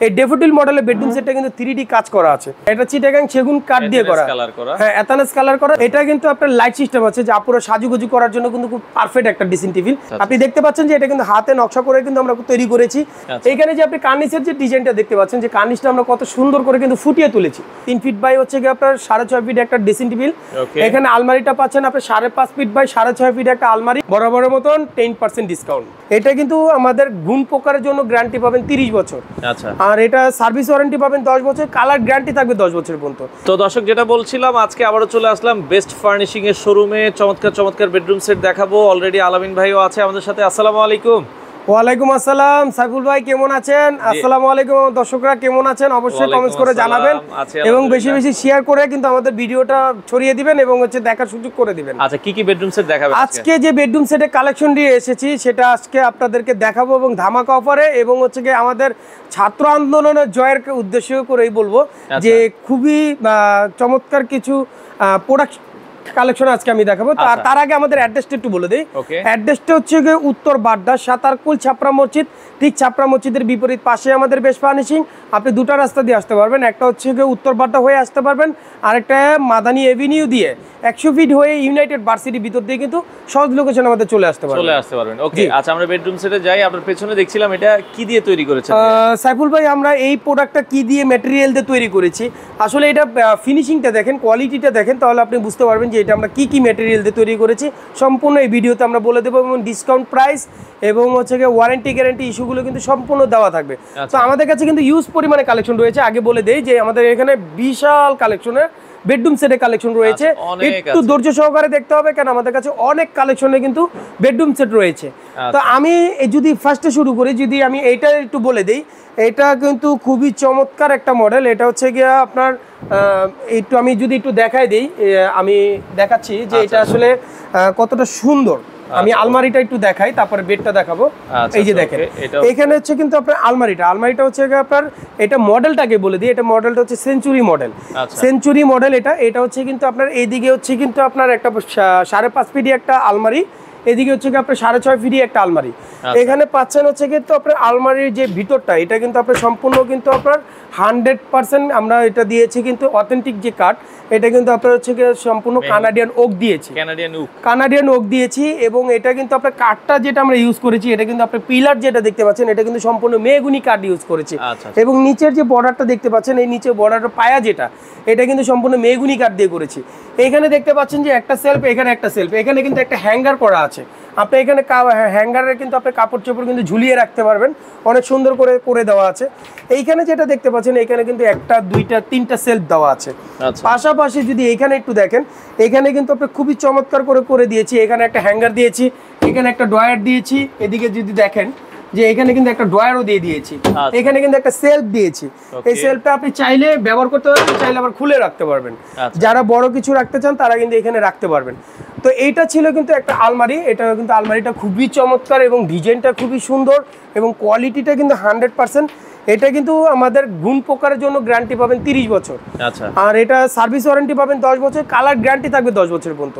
এই ডেফোডিল মডেলের বেডরুম সেটটা কিন্তু 3D কাজ করা আছে। এটা চিটাগাং সেগুন কাঠ দিয়ে করা, হ্যাঁ এথানেস কালার করা। এটা কিন্তু আপনার লাইট সিস্টেম আছে, যা পুরো সাজুগুজু করার জন্য কিন্তু খুব পারফেক্ট একটা ড্রেসিং টেবিল। আপনি দেখতে পাচ্ছেন যে এটা কিন্তু হাতে নকশা করে কিন্তু আমরা তৈরি করেছি। এখানে যে আপনি কার্নিসের যে ডিজাইনটা দেখতে পাচ্ছেন, যে কার্নিসটা আমরা কত সুন্দর করে কিন্তু ফুটিয়ে তুলেছি। 3 ফিট বাই হচ্ছে কি আপনার 6.5 ফিট একটা ড্রেসিং টেবিল। এখানে আলমারিটা পাচ্ছেন আপনি 5.5 ফিট বাই 6.5 ফিট একটা আলমারি, বরাবরের মতন 10% ডিসকাউন্ট। এটা কিন্তু আমাদের গুণ পোকার জন্য গ্যারান্টি পাবেন 30 বছর। আচ্ছা, আর এটা সার্ভিস ওয়ারেন্টি পাবেন 10 বছর, কালার গ্যারান্টি থাকবে 10 বছর পর্যন্ত। তো দর্শক, যেটা বলছিলাম, আজকে আবারও চলে আসলাম বেস্ট ফার্নিশিং এর শোরুমে। চমৎকার চমৎকার বেডরুম সেট দেখাবো। অলরেডি আলামিন ভাইও আছে আমাদের সাথে। আসসালামু আলাইকুম। ওয়ালাইকুম আসসালাম। সাইফুল ভাই কেমন আছেন? আসসালামু আলাইকুম। দর্শকরা কেমন আছেন অবশ্যই কমেন্টস করে জানাবেন এবং বেশি বেশি শেয়ার করে কিন্তু আমাদের ভিডিওটা ছড়িয়ে দিবেন এবং হচ্ছে দেখার সুযোগ করে দিবেন। আচ্ছা, কি কি বেডরুম সেট দেখাবেন আজকে? যে বেডরুম সেটের কালেকশন নিয়ে এসেছি সেটা আজকে আপনাদেরকে দেখাবো এবং ধামাকা অফারে, এবং হচ্ছে কি আমাদের ছাত্র আন্দোলনের জয়ের উদ্দেশ্য করেই বলবো যে খুবই চমৎকার কিছু প্রোডাক্ট কালেকশন আজকে আমি দেখাবো। তার আগে আমাদের অ্যাড্রেসটা একটু বলে দেই। অ্যাড্রেসটা হচ্ছে গিয়ে উত্তর বাড্ডা সাতারকুল ছাপড়া মসজিদ, ঠিক ছাপড়া মসজিদের বিপরীত পাশে আমাদের বেস্ট ফার্নিশিং। আপনি দুটো রাস্তা দিয়ে আসতে পারবেন, একটা হচ্ছে গিয়ে উত্তর বাড্ডা হয়ে আসতে পারবেন, আরেকটা মাদানী এভিনিউ দিয়ে 100 ফিট হয়ে ইউনাইটেড ভার্সিটির ভিতর দিয়ে কিন্তু সহজ লোকেশন আমাদের চলে আসতে পারবেন। ওকে, আচ্ছা আমরা বেডরুম সেটে যাই। আপনার পেছনে দেখছিলাম এটা কি দিয়ে তৈরি করেছেন সাইফুল ভাই? আমরা এই প্রোডাক্টটা কি দিয়ে ম্যাটেরিয়াল দিয়ে তৈরি করেছি, আসলে এটা ফিনিশিংটা দেখেন, কোয়ালিটিটা দেখেন, তাহলে আপনি বুঝতে পারবেন যে এটা আমরা কি কি ম্যাটেরিয়াল দিয়ে তৈরি করেছি। সম্পূর্ণ এই ভিডিওতে আমরা বলে দেবো, এবং ডিসকাউন্ট প্রাইস এবং হচ্ছে গিয়ে ওয়ারেন্টি গ্যারান্টি ইস্যুগুলো কিন্তু সম্পূর্ণ দেওয়া থাকবে। তো আমাদের কাছে কিন্তু ইউজ পরিমাণে কালেকশন রয়েছে। আগে বলে দেই যে আমাদের এখানে বিশাল কালেকশনের বেডরুম সেটের কালেকশন রয়েছে। একটু ধৈর্য সহকারে দেখতে হবে, কারণ আমাদের কাছে অনেক কালেকশনে কিন্তু বেডরুম সেট রয়েছে। তো আমি যদি ফার্স্টে শুরু করি, যদি আমি এইটা একটু বলে দিই, এটা কিন্তু খুবই চমৎকার একটা মডেল। এটা হচ্ছে গিয়ে আপনার একটু আমি যদি একটু দেখাই দিই, আমি দেখাচ্ছি যে এটা আসলে কতটা সুন্দর। আমি আলমারিটা একটু দেখাই, তারপরে বেডটা দেখাবো। এই যে দেখেন, এখানে হচ্ছে কিন্তু আপনার আলমারিটা হচ্ছে আপনার, এটা মডেলটাকে বলে দিই, এটা মডেলটা হচ্ছে সেঞ্চুরি মডেল। সেঞ্চুরি মডেল এটা হচ্ছে কিন্তু আপনার এইদিকে হচ্ছে কিন্তু আপনার একটা 5.5 ফিটি একটা আলমারি, এদিকে হচ্ছে কি আপনার 6.5 ফিটি একটা আলমারি। এখানে পাচ্ছেন হচ্ছে কিন্তু আপনার আলমারির যে ভিতরটা, এটা কিন্তু আপনার সম্পূর্ণ কিন্তু আপনার 100% আমরা এটা দিয়েছি কিন্তু অথেন্টিক যে কাঠ, এটা কিন্তু আপনার হচ্ছে কি সম্পূর্ণ কানাডিয়ান ওক দিয়েছি, কানাডিয়ান ওক দিয়েছি। এবং এটা কিন্তু আপনার কাঠটা যেটা আমরা ইউজ করেছি, এটা কিন্তু আপনার পিলার যেটা দেখতে পাচ্ছেন, এটা কিন্তু সম্পূর্ণ মেহগুনি কাঠ ইউজ করেছি। এবং নিচের যে বর্ডারটা দেখতে পাচ্ছেন, এই নিচের বর্ডারের পায়া যেটা, এটা কিন্তু সম্পূর্ণ মেহগুনি কাঠ দিয়ে করেছি। এখানে দেখতে পাচ্ছেন যে একটা সেলফ, এখানে একটা সেলফ, এখানে কিন্তু একটা হ্যাঙ্গার করা আছে। আপনি এখানে হ্যাঙ্গারে কিন্তু আপনি কাপড় চোপড় কিন্তু ঝুলিয়ে রাখতে পারবেন, অনেক সুন্দর করে দেওয়া আছে। এইখানে যেটা দেখতে পাচ্ছেন, এখানে কিন্তু একটা, দুইটা, তিনটা সেলফ দেওয়া আছে। পাশাপাশি যদি এখানে একটু দেখেন, এখানে কিন্তু আপনি খুবই চমৎকার করে দিয়েছি। এখানে একটা হ্যাঙ্গার দিয়েছি, এখানে একটা ড্রয়ার দিয়েছি। এদিকে যদি দেখেন যে এখানে কিন্তু একটা ড্রয়ারও দিয়ে দিয়েছি, এখানে কিন্তু একটা সেলফ দিয়েছি। এই সেলফটা আপনি চাইলে ব্যবহার করতে পারবেন, চাইলে আবার খুলে রাখতে পারবেন। যারা বড় কিছু রাখতে চান তারা কিন্তু এখানে রাখতে পারবেন। তো এইটা ছিল কিন্তু একটা আলমারি। এটা কিন্তু আলমারিটা খুবই চমৎকার এবং ডিজাইনটা খুবই সুন্দর এবং কোয়ালিটিটা কিন্তু 100%। এটা কিন্তু আমাদের গুণ পোকার জন্য গ্যারান্টি পাবেন 30 বছর। আর এটা সার্ভিস ওয়ারেন্টি পাবেন 10 বছর, কালার গ্যারান্টি থাকবে 10 বছর পর্যন্ত।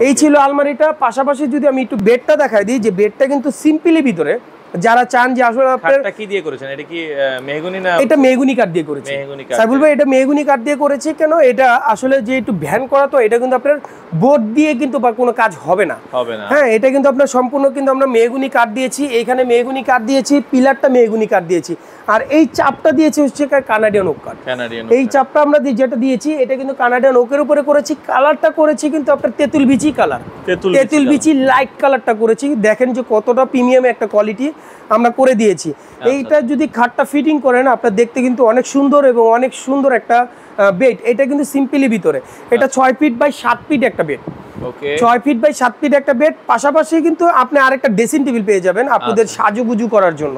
এই ছিল আলমারিটা। পাশাপাশি যদি আমি একটু বেডটা দেখাই দিই, যে বেডটা কিন্তু সিম্পলি ভিতরে, যারা চান যে আসলে আপনারা কি দিয়ে করেছেন, এটা কি মেহগনি না? এটা মেহগনি কাঠ দিয়ে করেছি সাইফুল ভাই, এটা মেহগনি কাঠ দিয়ে করেছি। কেন? এটা আসলে যে একটু ভ্যান করা, তো এটা কিন্তু আপনার বোর্ড দিয়ে কিন্তু বা কোনো কাজ হবে না। হ্যাঁ, এটা কিন্তু আপনার সম্পূর্ণ কিন্তু আমরা মেহগনি কাঠ দিয়েছি, এখানে মেহগনি কাঠ দিয়েছি, পিলারটা মেহগনি কাঠ দিয়েছি, আর এই চাপটা দিয়েছি হচ্ছে কানাডিয়ান ওক কাঠ। এই চাপটা আমরা যেটা দিয়েছি, এটা কিন্তু কানাডিয়ান ওকের উপরে করেছি। কালারটা করেছি কিন্তু আপনার তেঁতুল বিচি কালার, তেঁতুল বিচি লাইট কালারটা করেছি। দেখেন যে কতটা প্রিমিয়াম একটা কোয়ালিটি আমরা করে দিয়েছি। এইটা যদি খাটটা ফিটিং করেন, আপনার দেখতে কিন্তু অনেক সুন্দর এবং অনেক সুন্দর একটা বেড। এটা কিন্তু সিম্পলি ভিতরে, এটা 6 ফিট বাই 7 ফিট একটা বেড। 6 ফিট বাই 7 ফিট একটা বেড। পাশাপাশি কিন্তু আপনি আরেকটা ড্রেসিং টেবিল পেয়ে যাবেন আপনাদের সাজুগুজু করার জন্য।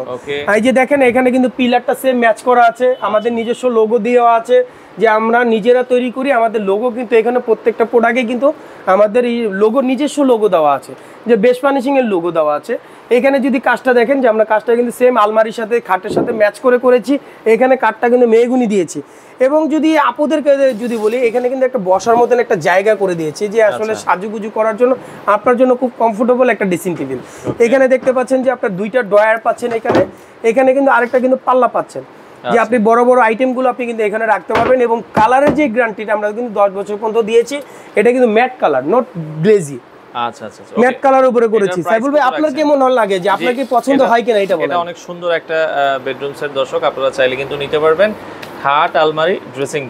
এই যে দেখেন, এখানে কিন্তু পিলারটা সেম ম্যাচ করা আছে, আমাদের নিজস্ব লোগো দেওয়া আছে, যে আমরা নিজেরা তৈরি করি। আমাদের লোগো কিন্তু এখানে প্রত্যেকটা প্রোডাক্টে কিন্তু আমাদের এই লোগো, নিজস্ব লোগো দেওয়া আছে, যে বেস্ট ফার্নিশিং এর লোগো দেওয়া আছে। এখানে যদি কাজটা দেখেন, যে আমরা কাজটা কিন্তু সেম আলমারির সাথে, খাটের সাথে ম্যাচ করেছি। এখানে কাঠটা কিন্তু মেহগুনি দিয়েছি। এবং যদি আপুদেরকে যদি বলি, এখানে কিন্তু একটা বসার মতন একটা জায়গা করে দিয়েছি, যে আসলে সাজুগুজু করার জন্য আপনার জন্য খুব কমফোর্টেবল একটা ড্রেসিং টেবিল। এখানে দেখতে পাচ্ছেন যে আপনার দুইটা ড্রয়ার পাচ্ছেন, এখানে কিন্তু আরেকটা কিন্তু পাল্লা পাচ্ছেন। যে আপনি বড় বড় আইটেমগুলো আপনি কিন্তু এখানে রাখতে পারবেন। এবং কালারের যে গ্যারান্টিটা আমরা কিন্তু 10 বছর পর্যন্ত দিয়েছি, এটা কিন্তু ম্যাট কালার, নট গ্লেজি। আচ্ছা আচ্ছা, ম্যাট কালার উপরে করেছি। সাইফুল ভাই, আপনার কেমন লাগে, যে আপনার কি পছন্দ হয় কিনা এটা বলেন। এটা অনেক সুন্দর একটা বেডরুম সেট দর্শক, আপনারা চাইলে কিন্তু নিতে পারবেন। খাট, আলমারি,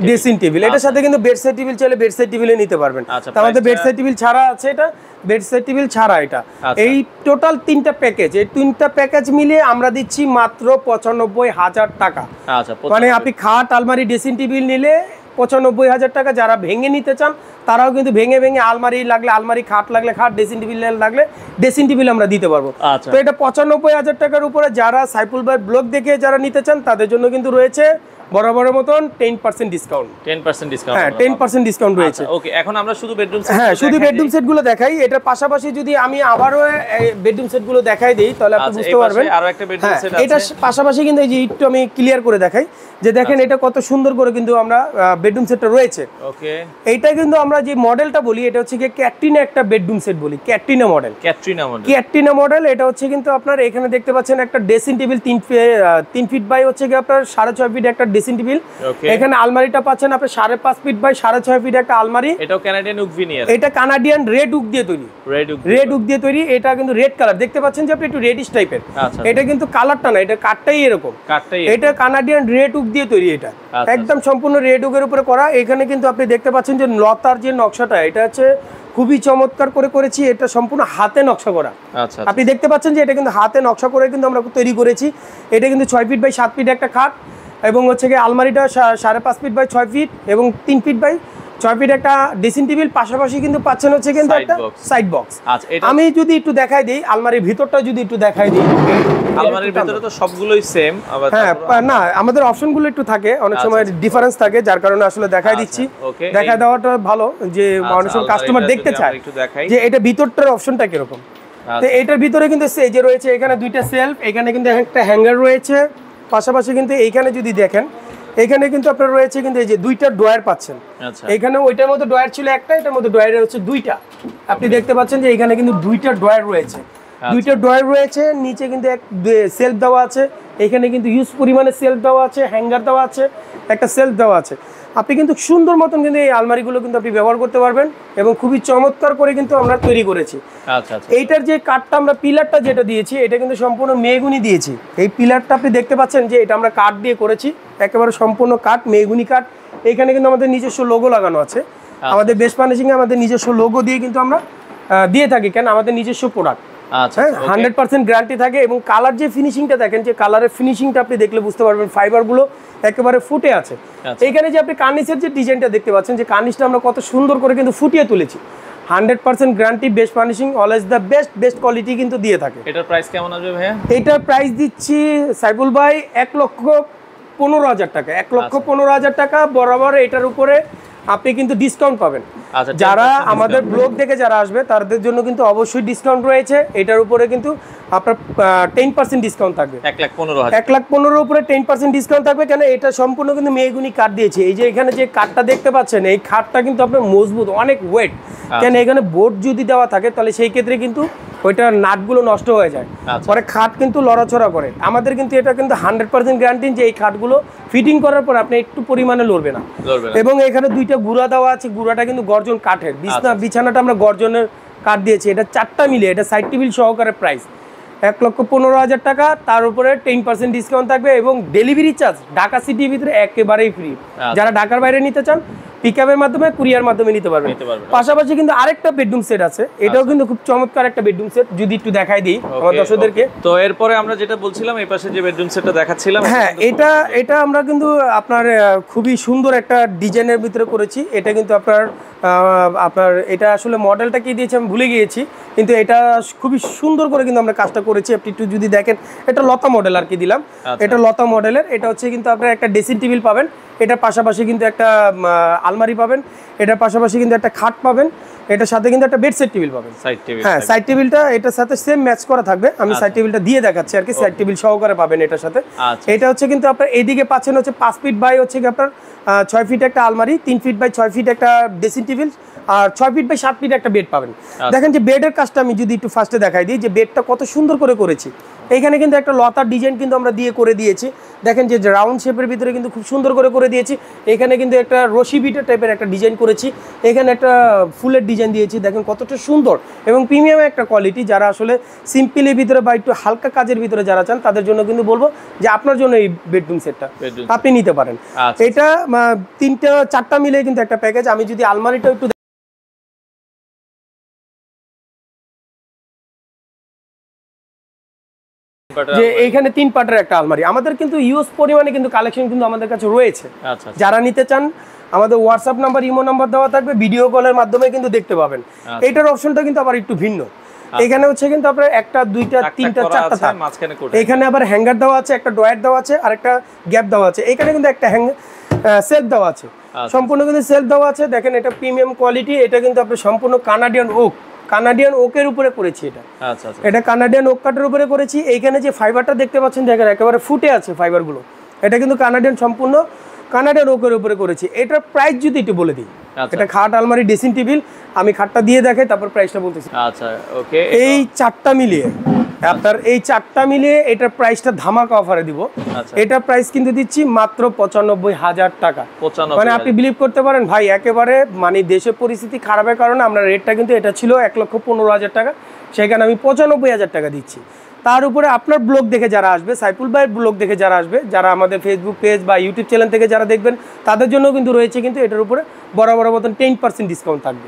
ড্রেসিং টেবিল, এটার সাথে কিন্তু বেড সাইড টেবিল চাইলে বেড সাইড টেবিলে নিতে পারবেন। আমাদের বেড সাইড টেবিল ছাড়া আছে, এটা বেড সাইড টেবিল ছাড়া এটা। এই টোটাল 3টা প্যাকেজ, এই 3টা প্যাকেজ মিলিয়ে আমরা দিচ্ছি মাত্র 95,000 টাকা। আচ্ছা, মানে আপনি খাট, আলমারি, ড্রেসিং টেবিল নিলে 95,000 টাকা। যারা ভেঙে নিতে চান তারাও কিন্তু ভেঙে ভেঙে আলমারি লাগলে আলমারি, খাট লাগলে খাট, ড্রেসিং টেবিল লাগলে ড্রেসিং টেবিল আমরা দিতে পারবো। তো এটা 95,000 টাকার উপরে যারা সাইফুল ভাই ব্লগ দেখে যারা নিতে চান তাদের জন্য কিন্তু রয়েছে বরাবরের মতন 10% ডিসকাউন্ট। 10% ডিসকাউন্ট, হ্যাঁ 10% ডিসকাউন্ট রয়েছে। ওকে, এখন আমরা শুধু বেডরুম সেট, হ্যাঁ শুধু বেডরুম সেটগুলো দেখাই। এটার পাশাপাশি যদি আমি আবারও বেডরুম সেটগুলো দেখাই দেই তাহলে আপনি বুঝতে পারবেন। আরো একটা বেডরুম সেট আছে, এটার পাশাপাশি কিন্তু এই যে একটু আমি ক্লিয়ার করে দেখাই যে দেখেন এটা কত সুন্দর করে কিন্তু আমরা বেডরুম সেটটা রয়েছে। ওকে, এইটা কিন্তু আমরা যে মডেলটা বলি এটা হচ্ছে কি ক্যাটরিনা একটা বেডরুম সেট বলি, ক্যাটরিনা মডেল। ক্যাটরিনা মডেল এটা হচ্ছে কিন্তু আপনার এখানে দেখতে পাচ্ছেন একটা ড্রেসিং টেবিল 3 ফিট বাই হচ্ছে কি আপনার 6.5 ফিট একটা ড্রেসিং টেবিল। এখানে আলমারিটা পাচ্ছেন আপনি 5.5 ফিট বাই 6.5 ফিট একটা আলমারি। এটাও কানাডিয়ান উক ভিনিয়ার, এটা কানাডিয়ান রেড উক দিয়ে তৈরি, রেড উক দিয়ে তৈরি। এটা কিন্তু রেড কালার দেখতে পাচ্ছেন যে আপনি একটু রেডিশ টাইপের। এটা কিন্তু কালারটা না, এটা কাটটাই এরকম। এটা কানাডিয়ান রেড উক দিয়ে তৈরি, এটা একদম সম্পূর্ণ রেড উকের উপরে করা। এখানে কিন্তু আপনি দেখতে পাচ্ছেন যে লতার যে নকশাটা এটা হচ্ছে খুবই চমৎকার করে করেছি। এটা সম্পূর্ণ হাতে নকশা করা। আপনি দেখতে পাচ্ছেন যে এটা কিন্তু হাতে নকশা করে কিন্তু আমরা তৈরি করেছি। এটা কিন্তু 6 ফিট বাই 7 ফিট একটা খাট, এবং হচ্ছে কি আলমারিটা 5.5 ফিট বাই 6 ফিট এবং 3 ফিট বাই 6 ফিট একটা ড্রেসিং টেবিল। পাশাপাশি কিন্তু পাচ্ছেন হচ্ছে কিন্তু একটা সাইড বক্স। আমি যদি একটু দেখাই দিই আলমারির ভিতরটা, যদি একটু দেখাই দিই, আলমারির ভিতরে তো সবগুলোই সেম। হ্যাঁ না, আমাদের অপশনগুলো একটু থাকে, অনেক সময় ডিফারেন্স থাকে, যার কারণে আসলে দেখাই দিচ্ছি। দেখাই দেওয়াটা ভালো, যে অনেক সময় কাস্টমার দেখতে চায় যে এটা ভিতরটার অপশনটা কিরকম। তো এটার ভিতরে কিন্তু এই যে রয়েছে এখানে 2টা সেলফ, এখানে কিন্তু একটা হ্যাঙ্গার রয়েছে। পাশাপাশি কিন্তু এইখানে যদি দেখেন এখানে কিন্তু আপনার রয়েছে কিন্তু এই যে 2টা ড্রয়ার পাচ্ছেন। এখানে ওইটার মধ্যে ড্রয়ার ছিল একটা, এটার মধ্যে ড্রয়ার হচ্ছে 2টা। আপনি দেখতে পাচ্ছেন যে এখানে কিন্তু 2টা ড্রয়ার রয়েছে, 2টা ড্রয়ার রয়েছে। নিচে কিন্তু এক সেলফ দেওয়া আছে, এখানে কিন্তু হিউজ পরিমাণে সেলফ দেওয়া আছে, হ্যাঙ্গার দেওয়া আছে, একটা সেলফ দেওয়া আছে। আপনি কিন্তু সুন্দর মতন কিন্তু এই আলমারিগুলো কিন্তু আপনি ব্যবহার করতে পারবেন, এবং খুবই চমৎকার করে কিন্তু আমরা তৈরি করেছি। এইটার যে কাঠটা আমরা পিলারটা যেটা দিয়েছি এটা কিন্তু সম্পূর্ণ মেহগুনি দিয়েছি। এই পিলারটা আপনি দেখতে পাচ্ছেন যে এটা আমরা কাঠ দিয়ে করেছি, একেবারে সম্পূর্ণ কাঠ, মেহগুনি কাঠ। এখানে কিন্তু আমাদের নিজস্ব লোগো লাগানো আছে। আমাদের বেস্ট ফার্নিশিংয়ে আমাদের নিজস্ব লোগো দিয়ে কিন্তু আমরা দিয়ে থাকি, কেন আমাদের নিজস্ব প্রোডাক্ট। 100% গ্যারান্টি থাকে। এবং কালার যে ফিনিশিংটা দেখেন, যে কালারের ফিনিশিংটা আপনি দেখলে বুঝতে পারবেন ফাইবারগুলো একেবারে ফুটে আছে। এইখানে যে আপনি কার্নিশের যে ডিজাইনটা দেখতে পাচ্ছেন, যে কার্নিশটা আমরা কত সুন্দর করে কিন্তু ফুটিয়ে তুলেছি। 100% guarantee, best furnishing, always the best quality কিন্তু দিয়ে থাকে। এটার প্রাইস কেমন আসবে ভাইয়া? এটার প্রাইস দিচ্ছি সাইফুল ভাই 1,15,000 টাকা। 1,15,000 টাকা বরাবর এটার উপরে আপনি কিন্তু ডিসকাউন্ট পাবেন। যারা আমাদের ব্লগ দেখে যারা আসবে তাদের জন্য কিন্তু অবশ্যই ডিসকাউন্ট রয়েছে। এটার উপরে কিন্তু আপনার 10% ডিসকাউন্ট থাকবে। 1,15,000 উপরে 10% ডিসকাউন্ট থাকবে, কেন এটা সম্পূর্ণ কিন্তু মেহগুনি কাঠ দিয়েছে। এই যে এখানে যে কাঠটা দেখতে পাচ্ছেন, এই কাঠটা কিন্তু আপনার মজবুত, অনেক ওয়েট। কেন এখানে বোর্ড যদি দেওয়া থাকে তাহলে সেই ক্ষেত্রে কিন্তু ওইটার নাটগুলো নষ্ট হয়ে যায়, পরে খাট কিন্তু লড়াছড়া করে। আমাদের কিন্তু এটা কিন্তু 100% গ্যারান্টি যে এই খাটগুলো ফিটিং করার পর আপনি একটু পরিমাণে লড়বে না। এবং এখানে 2টা গুঁড়া দেওয়া আছে, গুঁড়াটা কিন্তু গর্জন কাঠের। বিছানাটা আমরা গর্জনের কাঠ দিয়েছি। এটা 4টা মিলে এটা সাইড টেবিল সহকারে প্রাইস 1,15,000 টাকা। তার উপরে 10% ডিসকাউন্ট থাকবে, এবং ডেলিভারি চার্জ ঢাকা সিটির ভিতরে একেবারেই ফ্রি। যারা ঢাকার বাইরে নিতে চান পিকআপের মাধ্যমে, কুরিয়ার মাধ্যমে নিতে পারবেন। পাশাপাশি কিন্তু আরেকটা বেডরুম সেট আছে, এটাও কিন্তু খুব চমৎকার একটা বেডরুম সেট, যদি একটু দেখাই দিই আমার দর্শকদেরকে। তো এরপরে আমরা যেটা বলছিলাম এই পাশে যে বেডরুম সেটটা দেখাচ্ছিলাম, হ্যাঁ এটা আমরা কিন্তু আপনার খুবই সুন্দর একটা ডিজাইনের ভিতরে করেছি। এটা কিন্তু আপনার এটা আসলে মডেলটা কি দিয়েছি আমি ভুলে গিয়েছি, কিন্তু এটা খুবই সুন্দর করে কিন্তু আমরা কাজটা করেছি। আপনি একটু যদি দেখেন, এটা লতা মডেল আর কি দিলাম। এটা লতা মডেলের, এটা হচ্ছে কিন্তু আপনার একটা ড্রেসিং টেবিল পাবেন, এটার পাশাপাশি কিন্তু একটা আলমারি পাবেন, এটার পাশাপাশি কিন্তু একটা খাট পাবেন, এটার সাথে কিন্তু একটা বেড সেট টেবিল পাবেন। হ্যাঁ, সাইড টেবিলটা এটার সাথে সেম ম্যাচ করা থাকবে। আমি সাইড টেবিলটা দিয়ে দেখাচ্ছি আর কি, সাইড টেবিল সহকারে পাবেন এটার সাথে। এটা হচ্ছে কিন্তু আপনার এইদিকে পাচ্ছেন হচ্ছে 5 ফিট বাই হচ্ছে কি আপনার 6 ফিট একটা আলমারি, 3 ফিট বাই 6 ফিট একটা ড্রেসিং টেবিল, আর 6 ফিট বাই 7 ফিট একটা বেড পাবেন। দেখেন যে বেডের কাজটা আমি যদি একটু ফার্স্টে দেখাই দিই, যে বেডটা কত সুন্দর করে করেছি। এখানে কিন্তু একটা লতার ডিজাইন কিন্তু আমরা দিয়ে করে দিয়েছি। দেখেন যে রাউন্ড শেপের ভিতরে কিন্তু খুব সুন্দর করে দিয়েছি। এখানে কিন্তু একটা রশি বিটের টাইপের একটা ডিজাইন করেছি। এখানে একটা ফুলের ডিজাইন দিয়েছি, দেখেন কতটা সুন্দর এবং প্রিমিয়াম একটা কোয়ালিটি। যারা আসলে সিম্পলের ভিতরে বা একটু হালকা কাজের ভিতরে যারা চান তাদের জন্য কিন্তু বলবো যে আপনার জন্য এই বেডরুম সেটটা আপনি নিতে পারেন। এটা 3-4টা মিলে কিন্তু একটা প্যাকেজ। আমি যদি আলমারিটা একটু যে এইখানে 3 পার্টের একটা আলমারি, আমাদের কিন্তু ইউজ পরিমাণে কিন্তু কালেকশন কিন্তু আমাদের কাছে রয়েছে। যারা নিতে চান আমাদের হোয়াটসঅ্যাপ নাম্বার, ইমো নাম্বার দেওয়া থাকবে, ভিডিও কলের মাধ্যমে কিন্তু দেখতে পাবেন। এইটার অপশনটা কিন্তু আবার একটু ভিন্ন। এখানে হচ্ছে কিন্তু আপনার 1টা 2টা 3টা 4টা থাক। এখানে আবার হ্যাঙ্গার দেওয়া আছে, একটা ড্রয়ার দেওয়া আছে আর একটা গ্যাপ দেওয়া আছে। এখানে কিন্তু একটা সেলফ দেওয়া আছে, সম্পূর্ণ কিন্তু সেলফ দেওয়া আছে। দেখেন এটা প্রিমিয়াম কোয়ালিটি। এটা কিন্তু আপনার সম্পূর্ণ কানাডিয়ান ওকের উপরে করেছি। এটা কানাডিয়ান ওক কাঠের উপরে করেছি। এইখানে যে ফাইবারটা দেখতে পাচ্ছেন দেখেন একেবারে ফুটে আছে ফাইবারগুলো। এটা কিন্তু সম্পূর্ণ কানাডিয়ান ওকের উপরে করেছি। এটার প্রাইস যদি একটু বলে দিই, এটা খাট, আলমারি, ড্রেসিং টেবিল, আমি খাটটা দিয়ে দেখাই তারপর প্রাইসটা বলতেছি। এই 4টা মিলিয়ে আপনার এটার প্রাইসটা ধামাকা অফারে দিব। এটার প্রাইস কিন্তু দিচ্ছি মাত্র 95,000 টাকা। মানে আপনি বিলিভ করতে পারেন ভাই, একেবারে মানে দেশের পরিস্থিতি খারাপের কারণে আমরা রেটটা কিন্তু এটা ছিল 1,15,000 টাকা, সেখানে আমি 95,000 টাকা দিচ্ছি। তার উপরে আপনার ব্লগ দেখে যারা আসবে, সাইফুল ভাইয়ের ব্লগ দেখে যারা আসবে, যারা আমাদের ফেসবুক পেজ বা ইউটিউব চ্যানেল থেকে যারা দেখবেন তাদের জন্য কিন্তু রয়েছে কিন্তু এটার উপরে বড় মতন 10% ডিসকাউন্ট থাকবে।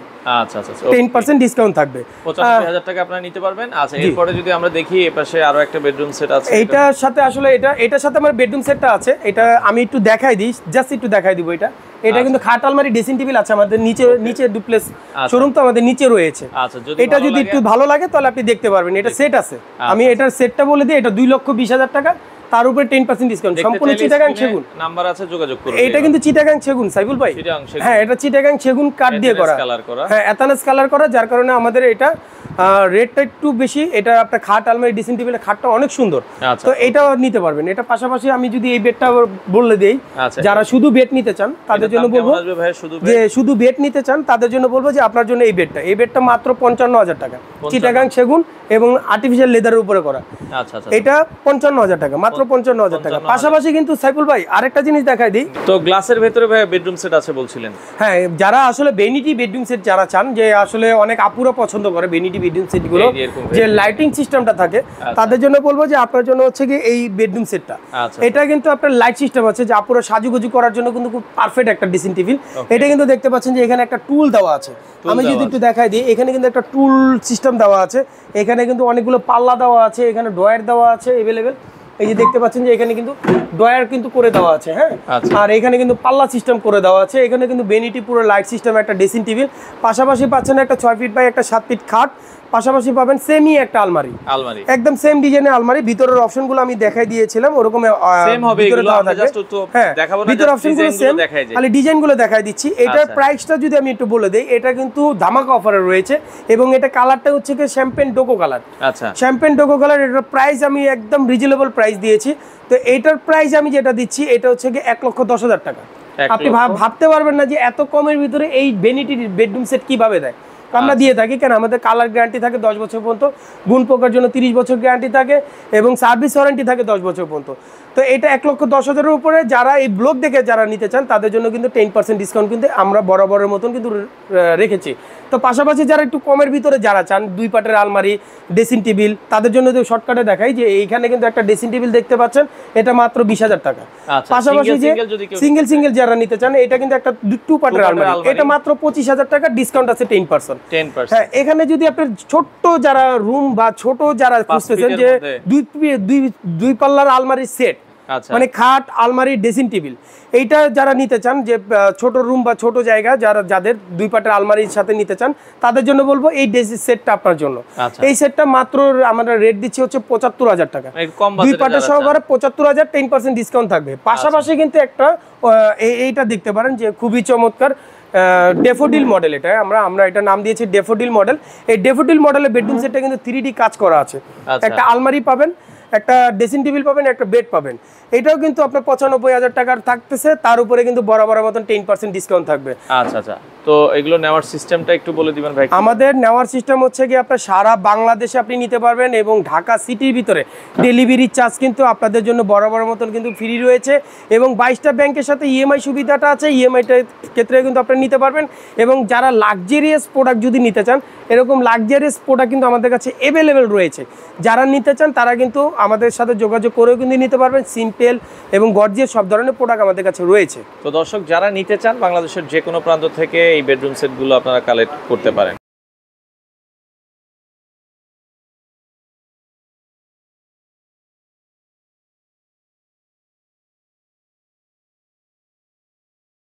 10% ডিসকাউন্ট থাকবে। 95,000 টাকা আপনারা নিতে পারবেন। আচ্ছা, এরপরে যদি আমরা দেখি এপাশে আরো একটা বেডরুম সেট আছে। এইটার সাথে আসলে এটার সাথে আমার বেডরুম সেটটা আছে। এটা আমি একটু দেখাই দিই, জাস্ট একটু দেখাই দিব। এটা কিন্তু খাট, আলমারি, ড্রেসিং টেবিল আছে আমাদের নিচে ডুপ্লেক্স শোরুম তো আমাদের নিচে রয়েছে। এটা যদি একটু ভালো লাগে তাহলে আপনি দেখতে পারবেন। এটা সেট আছে, আমি এটার সেটটা বলে দিই। এটা 2,20,000 টাকা, তার উপরে 10% ডিসকাউন্ট। সম্পূর্ণ চিটাগাং সেগুন নাম্বার আছে, যোগাযোগ করুন। এটা কিন্তু চিটাগাং সেগুন সাইফুল ভাই। হ্যাঁ, এটা চিটাগাং সেগুন কাঠ দিয়ে করা। হ্যাঁ, এথানাস কালার করা, যার কারণে আমাদের এটা রেটটা একটু বেশি। এটা আপনার খাট, আলমারি, ড্রেসিং টেবিলের খাটটা অনেক সুন্দর, তো এটাও নিতে পারবেন। এটা পাশাপাশি আমি যদি এই বেডটা বলে দেই, যারা শুধু বেড নিতে চান তাদের জন্য বলবো যে শুধু বেড নিতে চান তাদের জন্য বলবো যে আপনার জন্য এই বেডটা মাত্র 55,000 টাকা, চিটাগাং সেগুন এবং আর্টিফিশিয়াল লেদারের উপরে করা। এটা 55,000 টাকা, মাত্র 55,000 টাকা। পাশাপাশি কিন্তু সাইফুল ভাই আরেকটা জিনিস দেখাই দিই। তো গ্লাসের ভেতরে ভাই বেডরুম সেট আছে বলছিলেন। হ্যাঁ, যারা আসলে ভ্যানিটি বেডরুম সেট যারা চান, যে আসলে অনেক আপুরা পছন্দ করে ভ্যানিটি বেডরুম সেট গুলো, যে লাইটিং সিস্টেমটা থাকে, তাদের জন্য বলবো যে আপনার জন্য হচ্ছে কি এই বেডরুম সেটটা। এটা কিন্তু আপনার লাইট সিস্টেম আছে, যে আপুরা সাজুগুজু করার জন্য কিন্তু খুব পারফেক্ট একটা ড্রেসিং টেবিল। এটা কিন্তু দেখতে পাচ্ছেন যে এখানে একটা টুল দেওয়া আছে। আমি যদি একটু দেখাই দিই, এখানে কিন্তু একটা টুল সিস্টেম দেওয়া আছে। এখানে কিন্তু অনেকগুলো পাল্লা দেওয়া আছে, এখানে ড্রয়ার দেওয়া আছে এভেলেবেল। এই যে দেখতে পাচ্ছেন যে এখানে কিন্তু ড্রয়ার কিন্তু করে দেওয়া আছে। হ্যাঁ, আর এখানে কিন্তু পাল্লা সিস্টেম করে দেওয়া আছে। এখানে কিন্তু ভ্যানিটি পুরো লাইট সিস্টেম একটা ড্রেসিং টেবিল, পাশাপাশি পাচ্ছেন একটা 6 ফিট বাই একটা 7 ফিট খাট, পাশাপাশি পাবেন সেমি একটা আলমারি, একদম সেম ডিজাইনের আলমারি। ভিতরের অপশনগুলো আমি দেখাই দিয়েছিলাম, ওরকম ভিতরে দেওয়া থাকবে। হ্যাঁ, ভিতরের অপশনগুলো সেম, খালি ডিজাইনগুলো দেখাই দিচ্ছি। এটার প্রাইসটা যদি আমি একটু বলে দেই, এটা কিন্তু ধামাকা অফারে রয়েছে এবং এটা কালারটা হচ্ছে কি শ্যাম্পেন ডোকো কালার। আচ্ছা, শ্যাম্পেন ডোকো কালার। এটার প্রাইস আমি একদম রিজনেবল প্রাইস দিয়েছি। তো এটার প্রাইস আমি যেটা দিচ্ছি এটা হচ্ছে কি 1,10,000 টাকা। আপনি ভাবতে পারবেন না যে এত কমের ভিতরে এই ভ্যানিটি বেডরুম সেট কিভাবে দেয়। আমরা দিয়ে থাকি কেন, আমাদের কালার গ্যারান্টি থাকে 10 বছর পর্যন্ত, গুণ পোকার জন্য 30 বছর গ্যারান্টি থাকে এবং সার্ভিস ওয়ারেন্টি থাকে 10 বছর পর্যন্ত। তো এটা 1,10,000-এর উপরে যারা এই ব্লগ দেখে যারা নিতে চান তাদের জন্য কিন্তু 10% ডিসকাউন্ট কিন্তু আমরা বরাবরের মতন কিন্তু রেখেছি। তো পাশাপাশি যারা একটু কমের ভিতরে যারা চান, 2 পাটের আলমারি, ড্রেসিং টেবিল, তাদের জন্য তো শর্টকাটে দেখাই যে এইখানে কিন্তু একটা ড্রেসিং টেবিল দেখতে পাচ্ছেন, এটা মাত্র 20,000 টাকা। পাশাপাশি যে সিঙ্গেল যারা নিতে চান, এটা কিন্তু একটা 2 পাটের আলমারি, এটা মাত্র 25,000 টাকা, ডিসকাউন্ট আছে 10%। হ্যাঁ, এখানে যদি আপনার ছোট্ট যারা রুম বা ছোট যারা খুঁজতেছেন যে 2 পাল্লার আলমারির সেট, মানে খাট, আলমারি, ড্রেসিং টেবিল, এইটা যারা নিতে চান, যে ছোট রুম বা ছোট জায়গা যাদের 2 পাটের আলমারির সাথে নিতে চান, তাদের জন্য বলবো এই ড্রেসিং সেটটা আপনার জন্য। এই সেটটা মাত্র আমরা রেট দিচ্ছি হচ্ছে 75,000 টাকা, 2 পাটের সহকারে 75,000, 10% ডিসকাউন্ট থাকবে। পাশাপাশি কিন্তু একটা এইটা দেখতে পারেন যে খুবই চমৎকার ডেফোডিল মডেল। এটা আমরা এটা নাম দিয়েছি ডেফোডিল মডেল। এই ডেফোডিল মডেলের বেডরুম সেটটা কিন্তু 3D কাজ করা আছে। একটা আলমারি পাবেন, একটা ড্রেসিং টেবিল পাবেন, একটা বেড পাবেন। এটাও কিন্তু আপনার 95,000 টাকার থাকতেছে, তার উপরে কিন্তু বরাবর মতন 10% ডিসকাউন্ট থাকবে। আচ্ছা আচ্ছা, তো এগুলো নেওয়ার সিস্টেমটা একটু বলে দিবেন ভাই। আমাদের নেওয়ার সিস্টেম হচ্ছে কি আপনার সারা বাংলাদেশে আপনি নিতে পারবেন এবং ঢাকা সিটির ভিতরে ডেলিভারি চার্জ কিন্তু আপনাদের জন্য বরাবর মতন কিন্তু ফ্রি রয়েছে এবং 22টা ব্যাংকের সাথে ইএমআই সুবিধাটা আছে, ইএমআইটার ক্ষেত্রে কিন্তু আপনি নিতে পারবেন। এবং যারা লাক্সারিয়াস প্রোডাক্ট যদি নিতে চান, এরকম লাক্সারিয়াস প্রোডাক্ট কিন্তু আমাদের কাছে অ্যাভেলেবেল রয়েছে। যারা নিতে চান তারা কিন্তু আমাদের সাথে যোগাযোগ করেও কিন্তু নিতে পারবেন। সিম্পল এবং গর্জিয়াস সব ধরনের প্রোডাক্ট আমাদের কাছে রয়েছে। তো দর্শক যারা নিতে চান বাংলাদেশের যে কোনো প্রান্ত থেকে এই বেডরুম সেটগুলো আপনারা কালেক্ট করতে পারেন।